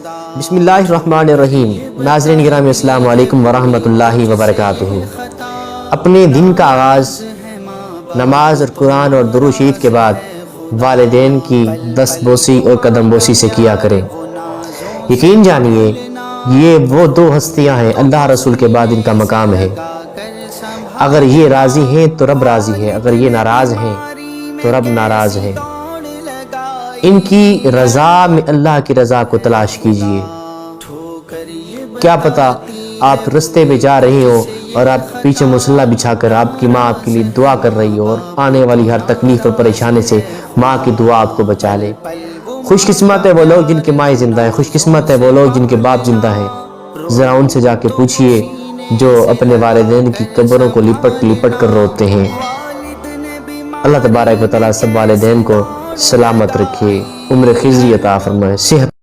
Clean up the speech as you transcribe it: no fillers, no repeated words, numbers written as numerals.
بسم اللہ الرحمن الرحیم۔ ناظرین گرامی السلام علیکم ورحمۃ اللہ وبرکاتہ۔ اپنے دن کا آغاز نماز اور قرآن اور درود شریف کے بعد والدین کی دست بوسی اور قدم بوسی سے کیا کریں۔ یقین جانیے یہ وہ دو ہستیاں ہیں اللہ رسول کے بعد ان کا مقام ہے۔ اگر یہ راضی ہیں تو رب راضی ہے، اگر یہ ناراض ہیں تو رب ناراض ہے۔ ان کی رضا میں اللہ کی رضا کو تلاش کیجئے۔ کیا پتہ آپ رستے پہ جا رہے ہو اور آپ پیچھے مصلی بچھا کر آپ کی ماں آپ کے لیے دعا کر رہی ہو اور آنے والی ہر تکلیف اور پریشانی سے ماں کی دعا آپ کو بچا لے۔ خوش قسمت ہے وہ لوگ جن کے مائیں زندہ ہیں، خوش قسمت ہے وہ لوگ جن کے باپ زندہ ہیں۔ ذرا ان سے جا کے پوچھئے جو اپنے والدین کی قبروں کو لپٹ لپٹ کر روتے ہیں۔ اللہ تبارک و تعالیٰ سب والدین کو سلامت رکھے، عمر خضری عطا فرمائے، صحت